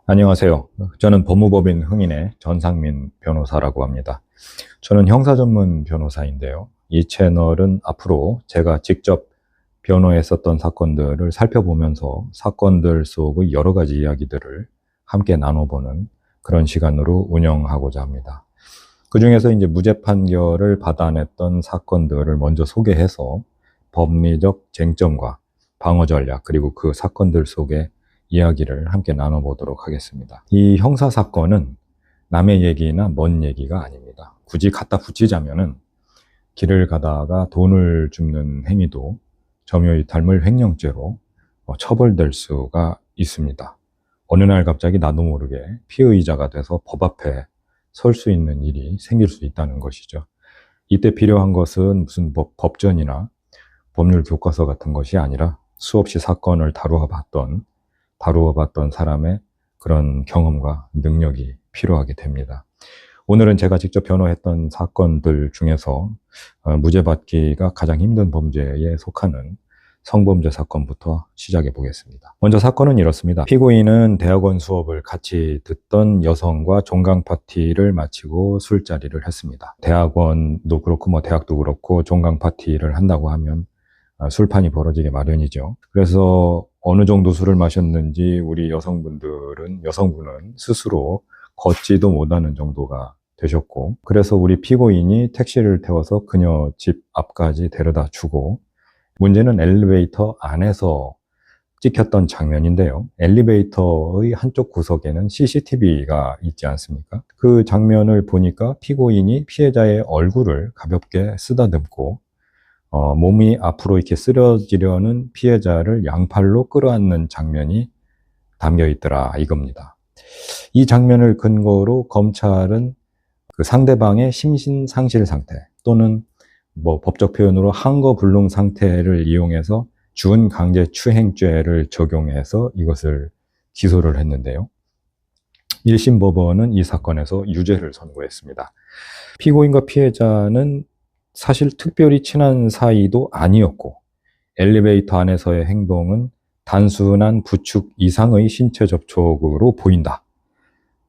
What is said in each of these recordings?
안녕하세요. 저는 법무법인 흥인의 전상민 변호사라고 합니다. 저는 형사 전문 변호사인데요. 이 채널은 앞으로 제가 직접 변호했었던 사건들을 살펴보면서 사건들 속의 여러 가지 이야기들을 함께 나눠보는 그런 시간으로 운영하고자 합니다. 그 중에서 이제 무죄 판결을 받아냈던 사건들을 먼저 소개해서 법리적 쟁점과 방어 전략, 그리고 그 사건들 속에 이야기를 함께 나눠보도록 하겠습니다. 이 형사사건은 남의 얘기나 먼 얘기가 아닙니다. 굳이 갖다 붙이자면은 길을 가다가 돈을 줍는 행위도 점유이탈물 횡령죄로 처벌될 수가 있습니다. 어느 날 갑자기 나도 모르게 피의자가 돼서 법 앞에 설 수 있는 일이 생길 수 있다는 것이죠. 이때 필요한 것은 무슨 법전이나 법률 교과서 같은 것이 아니라 수없이 사건을 다루어봤던 사람의 그런 경험과 능력이 필요하게 됩니다. 오늘은 제가 직접 변호했던 사건들 중에서 무죄 받기가 가장 힘든 범죄에 속하는 성범죄 사건부터 시작해 보겠습니다. 먼저 사건은 이렇습니다. 피고인은 대학원 수업을 같이 듣던 여성과 종강 파티를 마치고 술자리를 했습니다. 대학원도 그렇고 대학도 그렇고 종강 파티를 한다고 하면 술판이 벌어지게 마련이죠. 그래서 어느 정도 술을 마셨는지 우리 여성분은 스스로 걷지도 못하는 정도가 되셨고, 그래서 우리 피고인이 택시를 태워서 그녀 집 앞까지 데려다 주고, 문제는 엘리베이터 안에서 찍혔던 장면인데요. 엘리베이터의 한쪽 구석에는 CCTV가 있지 않습니까? 그 장면을 보니까 피고인이 피해자의 얼굴을 가볍게 쓰다듬고 몸이 앞으로 이렇게 쓰러지려는 피해자를 양팔로 끌어안는 장면이 담겨 있더라 이겁니다. 이 장면을 근거로 검찰은 그 상대방의 심신상실 상태 또는 법적 표현으로 항거불능 상태를 이용해서 준강제추행죄를 적용해서 이것을 기소를 했는데요. 1심 법원은 이 사건에서 유죄를 선고했습니다. 피고인과 피해자는 사실 특별히 친한 사이도 아니었고, 엘리베이터 안에서의 행동은 단순한 부축 이상의 신체 접촉으로 보인다.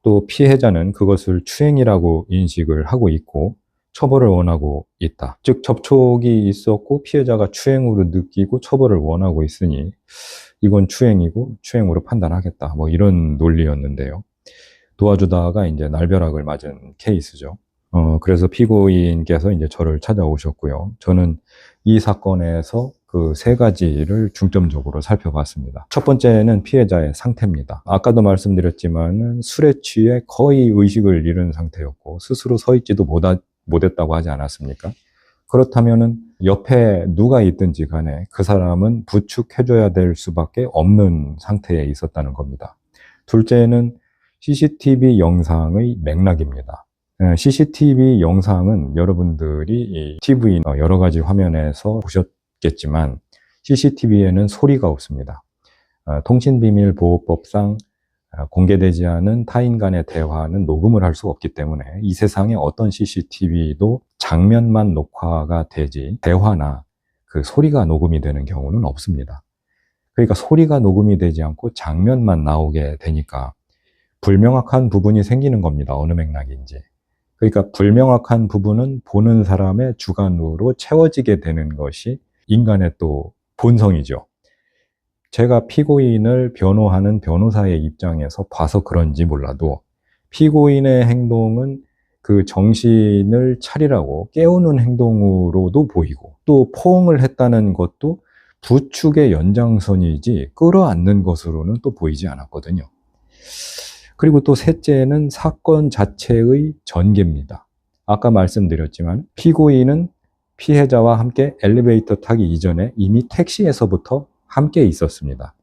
또 피해자는 그것을 추행이라고 인식을 하고 있고 처벌을 원하고 있다. 즉 접촉이 있었고 피해자가 추행으로 느끼고 처벌을 원하고 있으니 이건 추행이고 추행으로 판단하겠다. 이런 논리였는데요. 도와주다가 이제 날벼락을 맞은 케이스죠. 그래서 피고인께서 이제 저를 찾아오셨고요. 저는 이 사건에서 그 세 가지를 중점적으로 살펴봤습니다. 첫 번째는 피해자의 상태입니다. 아까도 말씀드렸지만은 술에 취해 거의 의식을 잃은 상태였고 스스로 서 있지도 못했다고 하지 않았습니까? 그렇다면은 옆에 누가 있든지 간에 그 사람은 부축해줘야 될 수밖에 없는 상태에 있었다는 겁니다. 둘째는 CCTV 영상의 맥락입니다. CCTV 영상은 여러분들이 이 TV 여러 가지 화면에서 보셨겠지만 CCTV에는 소리가 없습니다. 통신비밀보호법상 공개되지 않은 타인 간의 대화는 녹음을 할 수 없기 때문에 이 세상에 어떤 CCTV도 장면만 녹화가 되지 대화나 그 소리가 녹음이 되는 경우는 없습니다. 그러니까 소리가 녹음이 되지 않고 장면만 나오게 되니까 불명확한 부분이 생기는 겁니다. 어느 맥락인지. 그러니까 불명확한 부분은 보는 사람의 주관으로 채워지게 되는 것이 인간의 또 본성이죠. 제가 피고인을 변호하는 변호사의 입장에서 봐서 그런지 몰라도 피고인의 행동은 그 정신을 차리라고 깨우는 행동으로도 보이고 또 포옹을 했다는 것도 부축의 연장선이지 끌어안는 것으로는 또 보이지 않았거든요. 그리고 또 셋째는 사건 자체의 전개입니다. 아까 말씀드렸지만 피고인은 피해자와 함께 엘리베이터 타기 이전에 이미 택시에서부터 함께 있었습니다.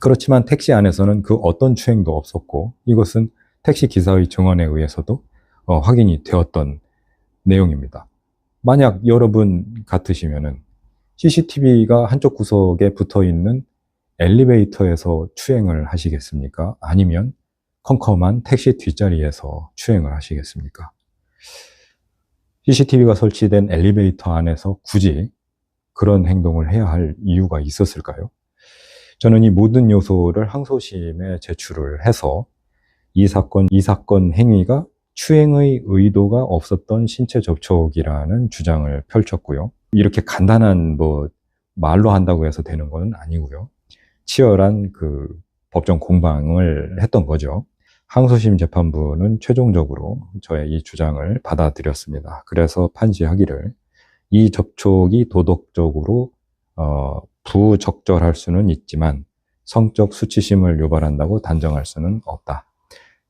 그렇지만 택시 안에서는 그 어떤 추행도 없었고 이것은 택시 기사의 증언에 의해서도 확인이 되었던 내용입니다. 만약 여러분 같으시면은 CCTV가 한쪽 구석에 붙어 있는 엘리베이터에서 추행을 하시겠습니까? 아니면 컴컴한 택시 뒷자리에서 추행을 하시겠습니까? CCTV가 설치된 엘리베이터 안에서 굳이 그런 행동을 해야 할 이유가 있었을까요? 저는 이 모든 요소를 항소심에 제출을 해서 이 사건 행위가 추행의 의도가 없었던 신체 접촉이라는 주장을 펼쳤고요. 이렇게 간단한 말로 한다고 해서 되는 건 아니고요. 치열한 법정 공방을 했던 거죠. 항소심 재판부는 최종적으로 저의 이 주장을 받아들였습니다. 그래서 판시하기를 이 접촉이 도덕적으로 부적절할 수는 있지만 성적 수치심을 유발한다고 단정할 수는 없다.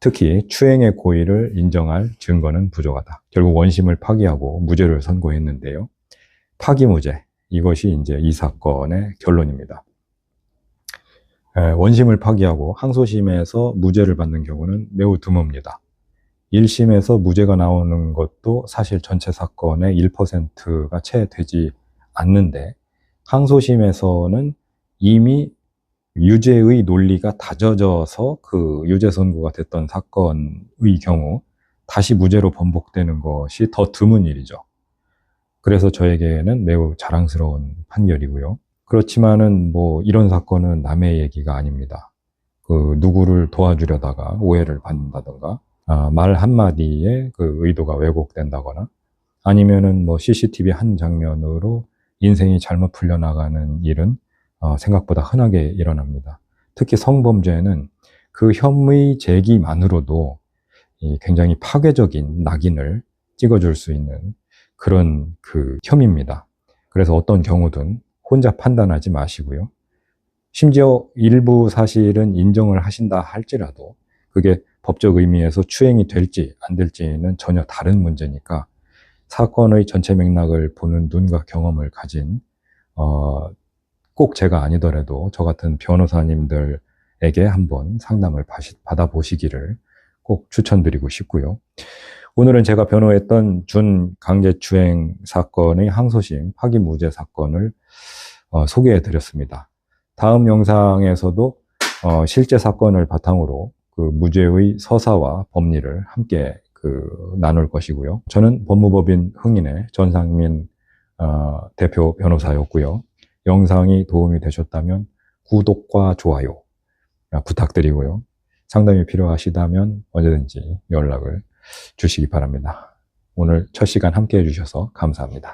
특히 추행의 고의를 인정할 증거는 부족하다. 결국 원심을 파기하고 무죄를 선고했는데요. 파기무죄, 이것이 이제 이 사건의 결론입니다. 원심을 파기하고 항소심에서 무죄를 받는 경우는 매우 드뭅니다. 1심에서 무죄가 나오는 것도 사실 전체 사건의 1%가 채 되지 않는데, 항소심에서는 이미 유죄의 논리가 다져져서 유죄 선고가 됐던 사건의 경우 다시 무죄로 번복되는 것이 더 드문 일이죠. 그래서 저에게는 매우 자랑스러운 판결이고요. 그렇지만은 이런 사건은 남의 얘기가 아닙니다. 누구를 도와주려다가 오해를 받는다던가, 말 한마디에 의도가 왜곡된다거나, 아니면은 CCTV 한 장면으로 인생이 잘못 풀려나가는 일은 생각보다 흔하게 일어납니다. 특히 성범죄는 그 혐의 제기만으로도 굉장히 파괴적인 낙인을 찍어줄 수 있는 그런 혐의입니다. 그래서 어떤 경우든 혼자 판단하지 마시고요. 심지어 일부 사실은 인정을 하신다 할지라도 그게 법적 의미에서 추행이 될지 안 될지는 전혀 다른 문제니까 사건의 전체 맥락을 보는 눈과 경험을 가진 꼭 제가 아니더라도 저 같은 변호사님들에게 한번 상담을 받아보시기를 꼭 추천드리고 싶고요. 오늘은 제가 변호했던 준강제추행 사건의 항소심 파기무죄 사건을 소개해드렸습니다. 다음 영상에서도 실제 사건을 바탕으로 무죄의 서사와 법리를 함께 나눌 것이고요. 저는 법무법인 흥인의 전상민 대표 변호사였고요. 영상이 도움이 되셨다면 구독과 좋아요 부탁드리고요. 상담이 필요하시다면 언제든지 연락을 주시기 바랍니다. 오늘 첫 시간 함께 해주셔서 감사합니다.